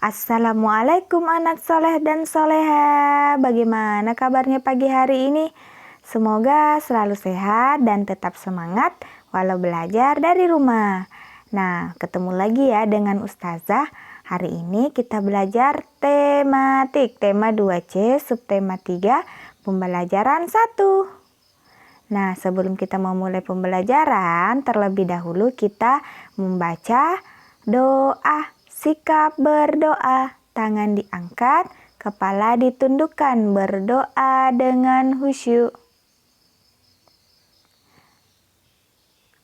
Assalamualaikum anak soleh dan soleha. Bagaimana kabarnya pagi hari ini? Semoga selalu sehat dan tetap semangat walau belajar dari rumah. Nah, ketemu lagi ya dengan Ustazah. Hari ini kita belajar tematik, tema 2C, subtema 3, pembelajaran 1. Nah, sebelum kita memulai pembelajaran, terlebih dahulu kita membaca doa. Sikap berdoa, tangan diangkat, kepala ditundukkan, berdoa dengan khusyuk.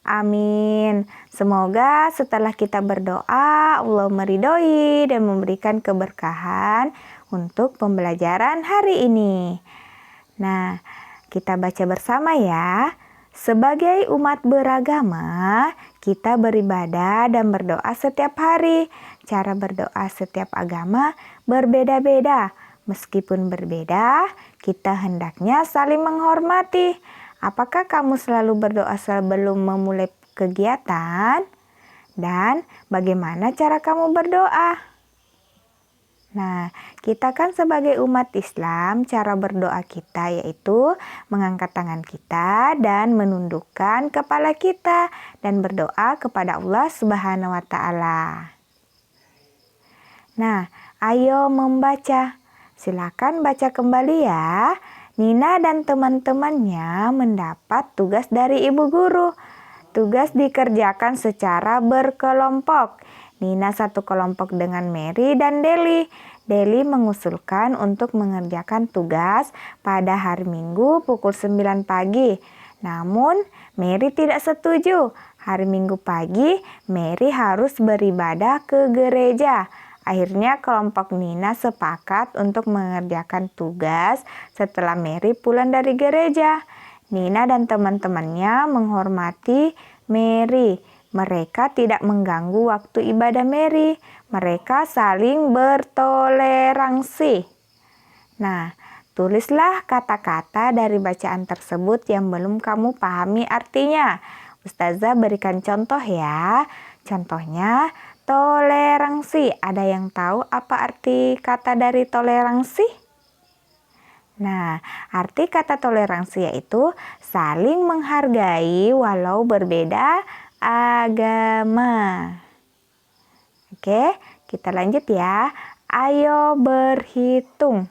Amin. Semoga setelah kita berdoa, Allah meridhoi dan memberikan keberkahan untuk pembelajaran hari ini. Nah, kita baca bersama ya. Sebagai umat beragama, kita beribadah dan berdoa setiap hari. Cara berdoa setiap agama berbeda-beda. Meskipun berbeda, kita hendaknya saling menghormati. Apakah kamu selalu berdoa sebelum memulai kegiatan? Dan bagaimana cara kamu berdoa? Nah, kita kan sebagai umat Islam, cara berdoa kita yaitu mengangkat tangan kita dan menundukkan kepala kita dan berdoa kepada Allah Subhanahu wa Ta'ala. Nah, ayo membaca. Silakan baca kembali ya. Nina dan teman-temannya mendapat tugas dari ibu guru. Tugas dikerjakan secara berkelompok. Nina satu kelompok dengan Mary dan Deli. Deli mengusulkan untuk mengerjakan tugas pada hari Minggu pukul 9 pagi. Namun, Mary tidak setuju. Hari Minggu pagi, Mary harus beribadah ke gereja. Akhirnya kelompok Nina sepakat untuk mengerjakan tugas setelah Mary pulang dari gereja. Nina dan teman-temannya menghormati Mary. Mereka tidak mengganggu waktu ibadah Mary. Mereka saling bertoleransi. Nah, tulislah kata-kata dari bacaan tersebut yang belum kamu pahami artinya. Ustazah berikan contoh ya. Contohnya, toleransi. Ada yang tahu apa arti kata dari toleransi? Nah, arti kata toleransi yaitu saling menghargai walau berbeda agama. Oke, kita lanjut ya. Ayo berhitung.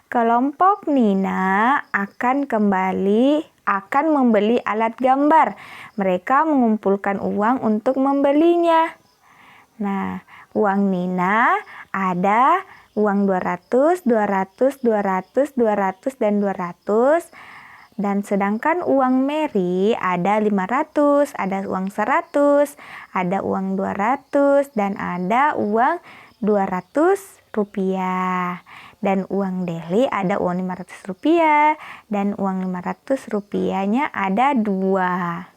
Kelompok Nina akan membeli alat gambar. Mereka mengumpulkan uang untuk membelinya. Nah, uang Nina ada uang 200, 200, 200, 200, dan 200. Dan sedangkan uang Mary ada 500, ada uang 100, ada uang 200, dan ada uang 200 rupiah. Dan uang Deli ada uang 500 rupiah, dan uang 500 rupiahnya ada 2.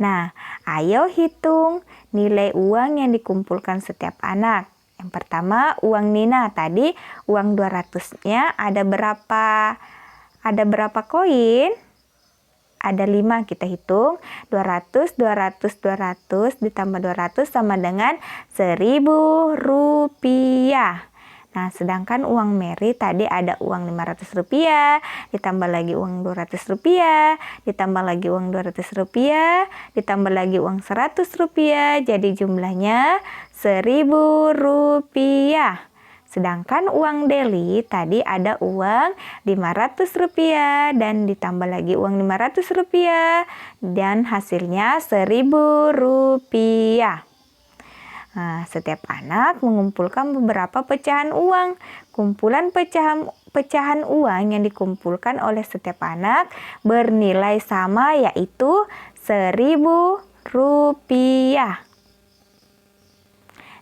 Nah, ayo hitung nilai uang yang dikumpulkan setiap anak. Yang pertama, uang Nina. Tadi uang 200-nya ada berapa koin? Ada 5, kita hitung. 200, 200, 200 ditambah 200 sama dengan 1.000 rupiah. Nah, sedangkan uang Mary tadi ada uang 500 rupiah, ditambah lagi uang 200 rupiah, ditambah lagi uang 200 rupiah, ditambah lagi uang 100 rupiah, jadi jumlahnya 1.000 rupiah. Sedangkan uang Deli tadi ada uang 500 rupiah dan ditambah lagi uang 500 rupiah dan hasilnya 1.000 rupiah. Nah, setiap anak mengumpulkan beberapa pecahan uang. Kumpulan pecahan uang yang dikumpulkan oleh setiap anak bernilai sama yaitu 1.000 rupiah.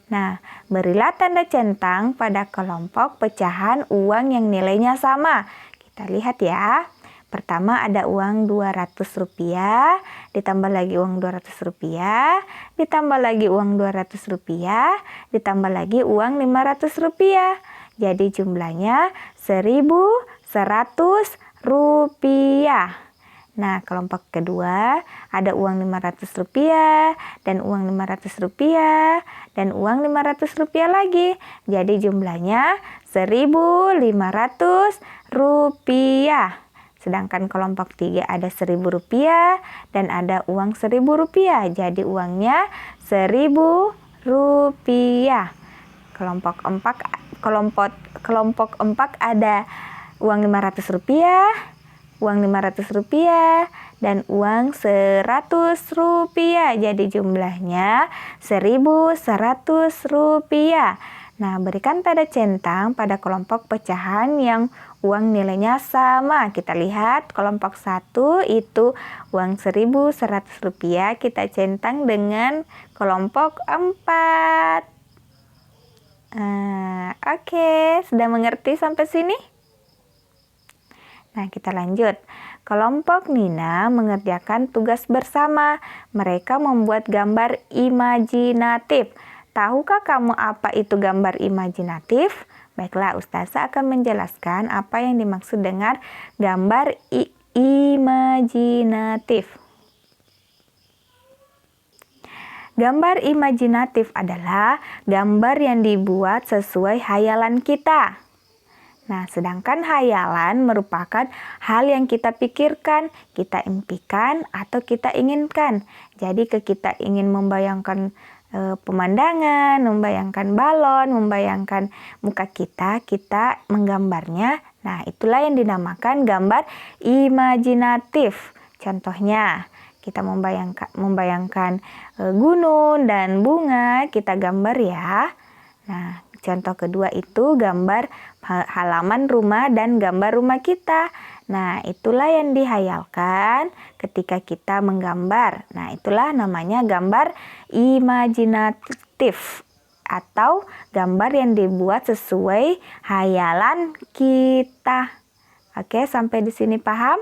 Nah, berilah tanda centang pada kelompok pecahan uang yang nilainya sama. Kita lihat ya. Pertama ada uang 200 rupiah, ditambah lagi uang 200 rupiah, ditambah lagi uang 200 rupiah, ditambah lagi uang 500 rupiah. Jadi jumlahnya 1.100 rupiah. Nah, kelompok kedua ada uang Rp500 dan uang Rp500 dan uang Rp500 lagi. Jadi jumlahnya Rp1.500. Sedangkan kelompok 3 ada Rp1.000 dan ada uang Rp1.000. Jadi uangnya Rp1.000. Kelompok 4 ada uang Rp500, uang Rp500 dan uang Rp100. Jadi jumlahnya Rp1.100. Nah, berikan tanda centang pada kelompok pecahan yang uang nilainya sama. Kita lihat kelompok 1 itu uang Rp1.100. Kita centang dengan kelompok 4. Oke, sudah mengerti sampai sini? Nah, kita lanjut. Kelompok Nina mengerjakan tugas bersama. Mereka membuat gambar imajinatif. Tahukah kamu apa itu gambar imajinatif? Baiklah, Ustazah akan menjelaskan apa yang dimaksud dengan gambar imajinatif. Gambar imajinatif adalah gambar yang dibuat sesuai hayalan kita. Nah, sedangkan hayalan merupakan hal yang kita pikirkan, kita impikan, atau kita inginkan. Jadi kita ingin membayangkan pemandangan, membayangkan balon, membayangkan muka kita menggambarnya. Nah, itulah yang dinamakan gambar imajinatif. Contohnya, kita membayangkan gunung dan bunga, kita gambar ya. Nah, contoh kedua itu gambar halaman rumah dan gambar rumah kita. Nah, itulah yang dihayalkan ketika kita menggambar. Nah, itulah namanya gambar imajinatif atau gambar yang dibuat sesuai hayalan kita. Oke, sampai di sini paham?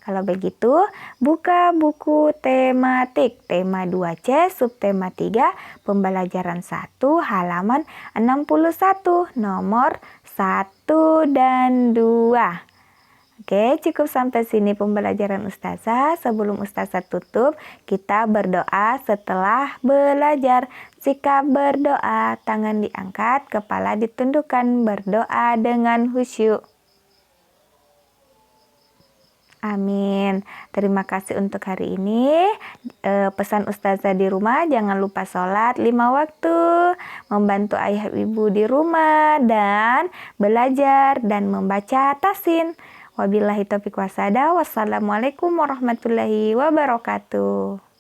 Kalau begitu, buka buku tematik tema 2C subtema 3 pembelajaran 1 halaman 61 nomor 1 dan 2. Oke, cukup sampai sini pembelajaran Ustazah. Sebelum Ustazah tutup, kita berdoa setelah belajar. Sikap berdoa, tangan diangkat, kepala ditundukkan, berdoa dengan khusyuk. Amin. Terima kasih untuk hari ini. Pesan Ustazah di rumah, jangan lupa sholat 5 waktu, membantu ayah ibu di rumah, dan belajar dan membaca tasin. Wabillahi taufiq wasada. Wassalamualaikum warahmatullahi wabarakatuh.